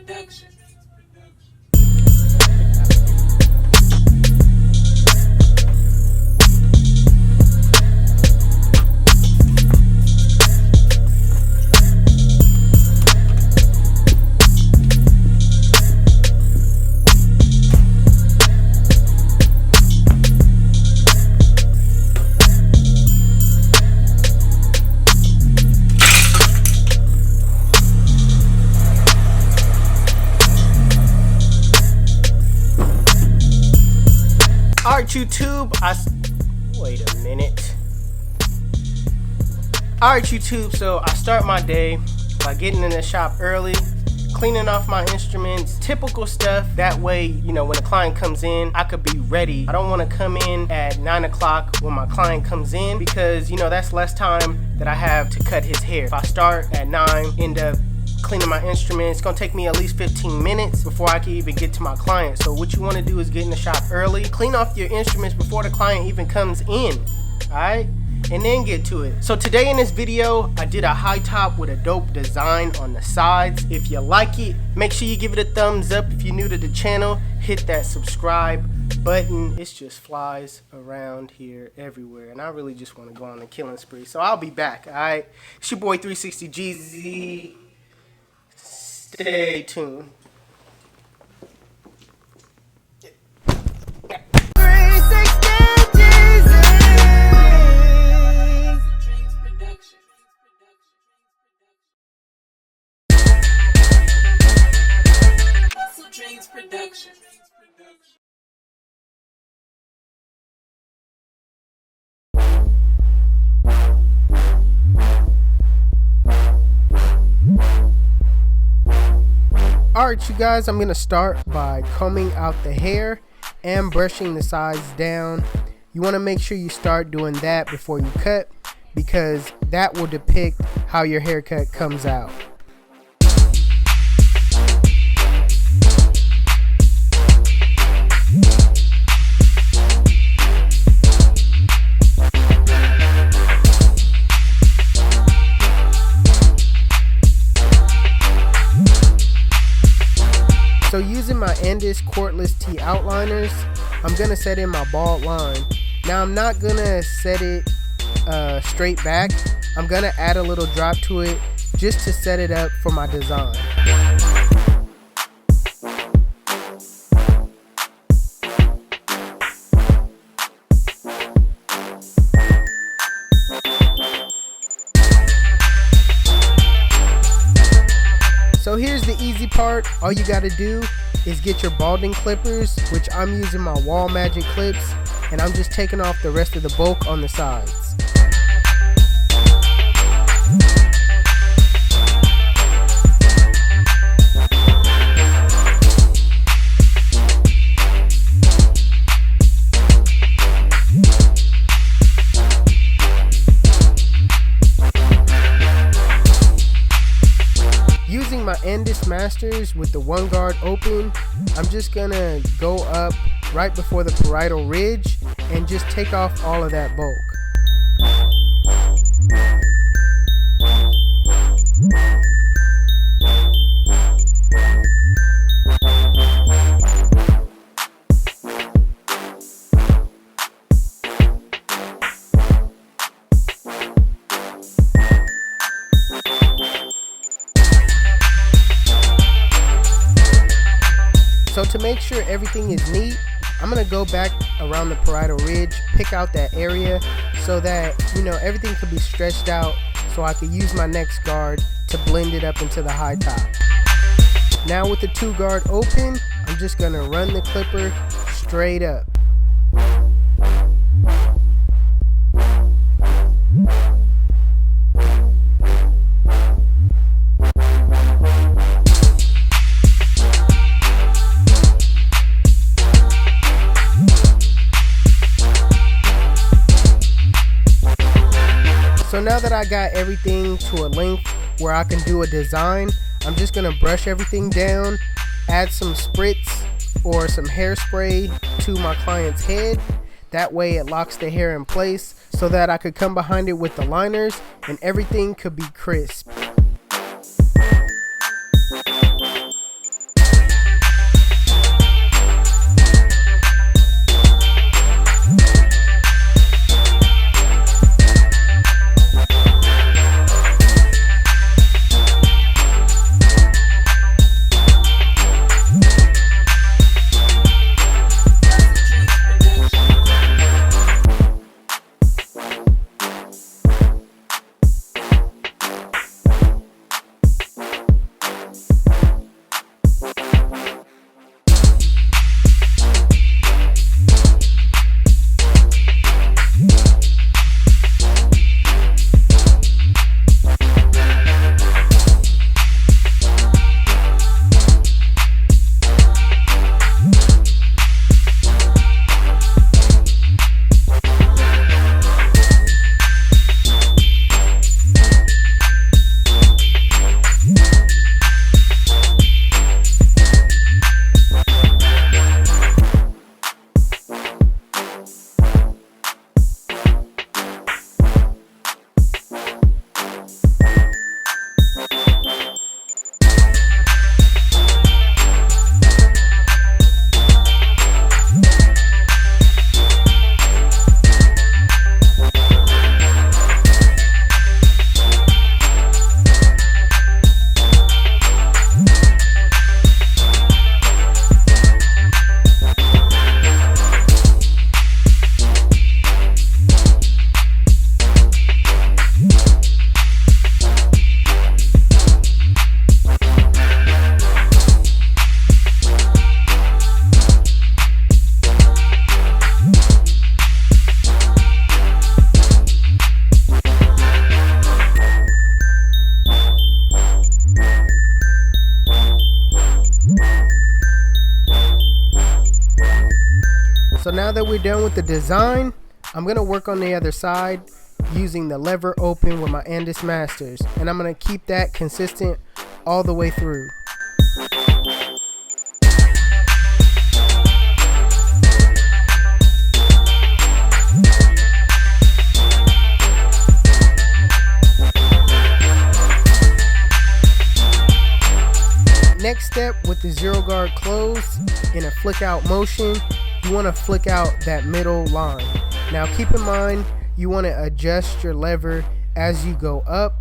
Production. Alright, YouTube, wait a minute. Alright, YouTube, so I start my day by getting in the shop early, cleaning off my instruments, typical stuff. That way, you know, when a client comes in, I could be ready. I don't want to come in at 9 o'clock when my client comes in because, you know, that's less time that I have to cut his hair. If I start at 9, end up cleaning my instruments, it's gonna take me at least 15 minutes before I can even get to my client. So what you want to do is get in the shop early, clean off your instruments before the client even comes in, alright, and then get to it. So today in this video, I did a high top with a dope design on the sides. If you like it, make sure you give it a thumbs up. If you're new to the channel, hit that subscribe button. It just flies around here everywhere, and I really just want to go on a killing spree. So I'll be back, alright? It's your boy 360GZ. Stay tuned. Production. Alright, you guys, I'm gonna start by combing out the hair and brushing the sides down. You want to make sure you start doing that before you cut, because that will depict how your haircut comes out. So using my Andis cordless T outliners, I'm going to set in my bald line. Now I'm not going to set it straight back. I'm going to add a little drop to it just to set it up for my design. So here's the easy part. All you gotta do is get your balding clippers, which I'm using my Wahl magic clips, and I'm just taking off the rest of the bulk on the sides. Using my Andis Masters with the one guard open, I'm just gonna go up right before the parietal ridge and just take off all of that bulk. So to make sure everything is neat, I'm going to go back around the parietal ridge, pick out that area so that, you know, everything could be stretched out so I could use my next guard to blend it up into the high top. Now with the two guard open, I'm just going to run the clipper straight up. So now that I got everything to a length where I can do a design, I'm just going to brush everything down, add some spritz or some hairspray to my client's head. That way it locks the hair in place so that I could come behind it with the liners and everything could be crisp. we're done with the design, I'm gonna work on the other side using the lever open with my Andis masters, and I'm gonna keep that consistent all the way through. Next step, with the zero guard closed in a flick out motion, you want to flick out that middle line. Now keep in mind, you want to adjust your lever as you go up.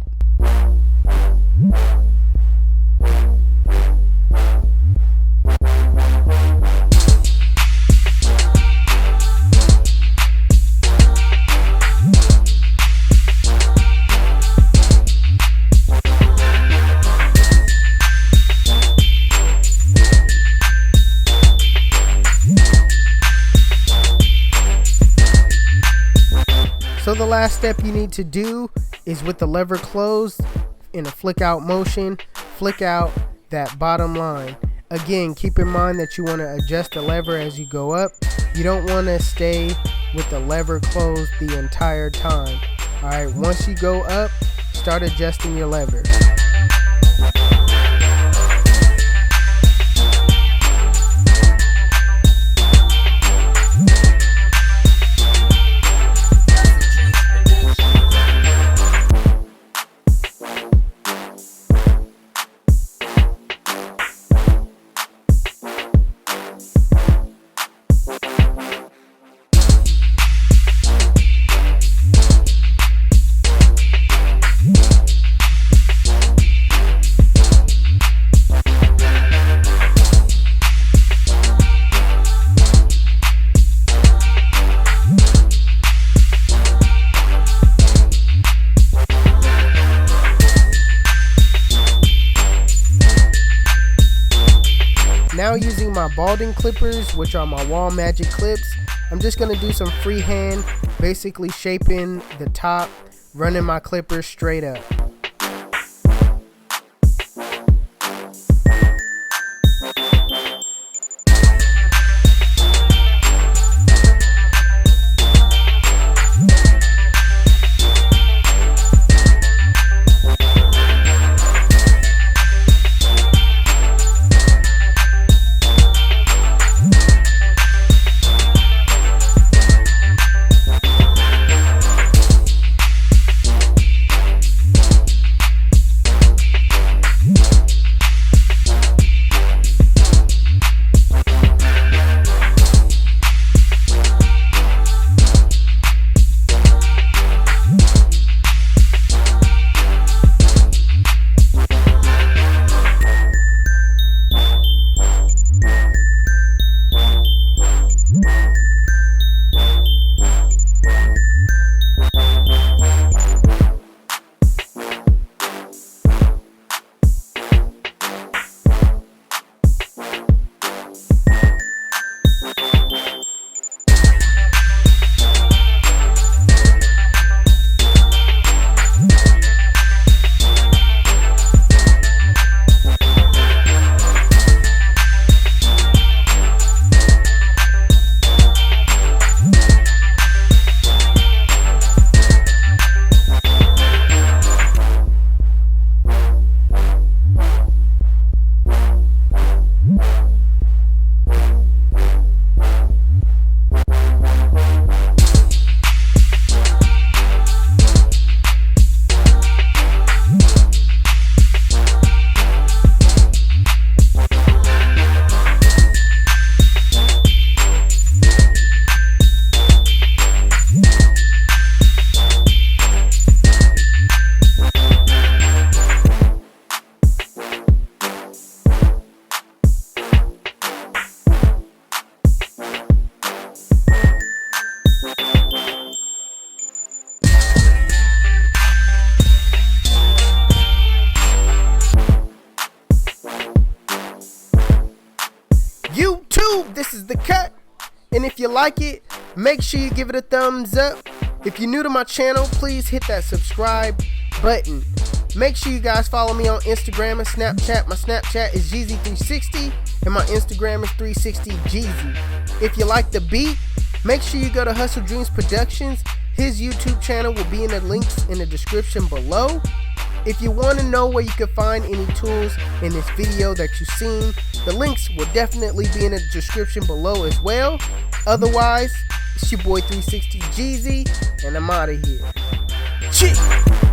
So the last step you need to do is, with the lever closed in a flick out motion, flick out that bottom line. Again, keep in mind that you want to adjust the lever as you go up. You don't want to stay with the lever closed the entire time. Alright, once you go up, start adjusting your lever. Now, using my balding clippers, which are my Wahl magic clips, I'm just going to do some freehand, basically shaping the top, running my clippers straight up. This is the cut, and if you like it, make sure you give it a thumbs up. If you're new to my channel, please hit that subscribe button. Make sure you guys follow me on Instagram and Snapchat. My Snapchat is Jeezy360 and my Instagram is 360Jeezy. If you like the beat, Make sure you go to Hustle Dreams Productions. His YouTube channel will be in the links in the description below. If you want to know where you can find any tools in this video that you've seen, the links will definitely be in the description below as well. Otherwise, it's your boy 360 Jeezy, and I'm out of here. Cheers!